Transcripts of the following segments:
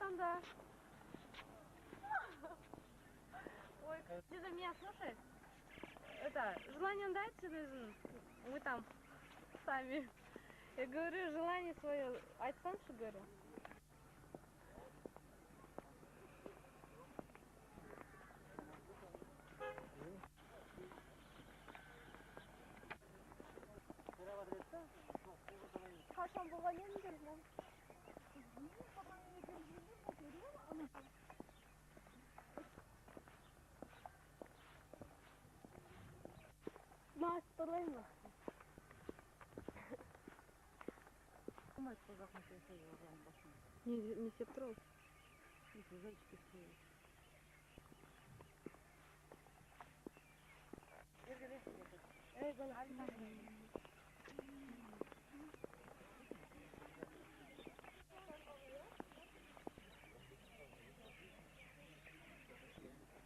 там, да. Ой, ты же меня слушай. Это, желание дайте, вы там сами. Я говорю, желание свое, айтсам, что говорю. Kaçan baban yenir mi? Мастерлай mı? Не септрол.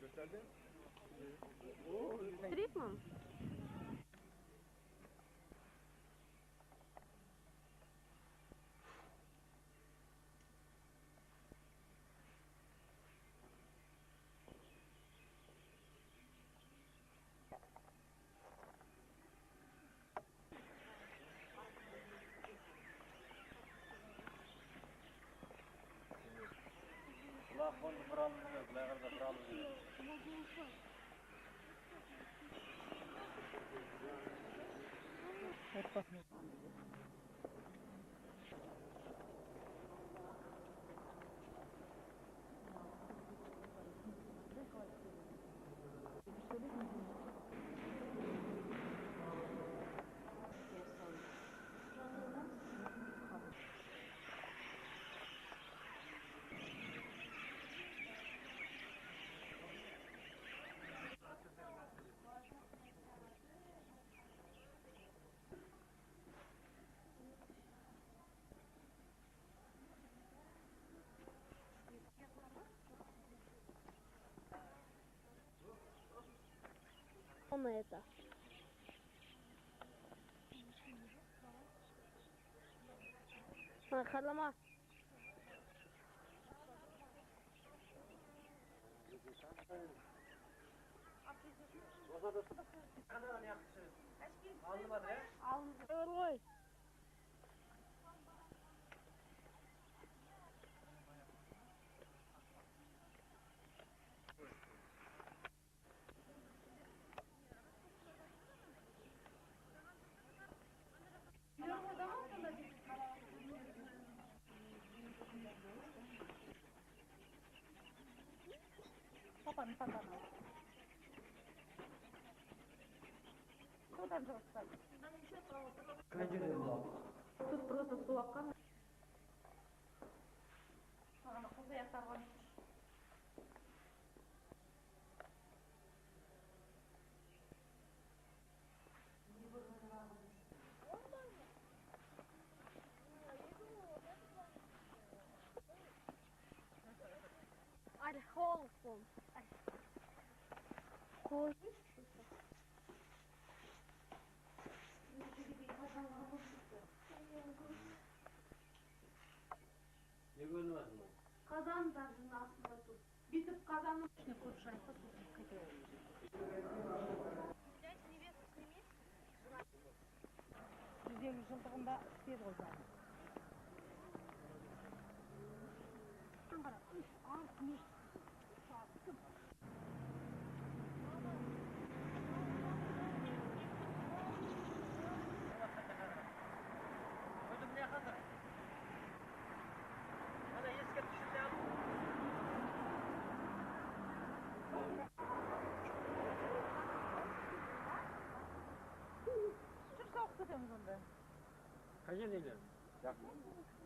Gösterdin? Стрип, мам? Ulan konu kuralım diyor. Kulağında kuralım diyor. На это. Халама. Ой. Папаны. Куда же оставить? Тут просто сулакан. Ана кызы ясаган. Архолфон. Кош. Ne görünmez mi? Kazan tarzında aslında tut. Bitip kazanın içine kurşun. Yüzyıl жылдығында істеді ғой бәрі. Ödüm ne kadar? Hadi eski düşüneceğim. Çok soğuk tutuyoruz onda. Kaça değil? Yakın.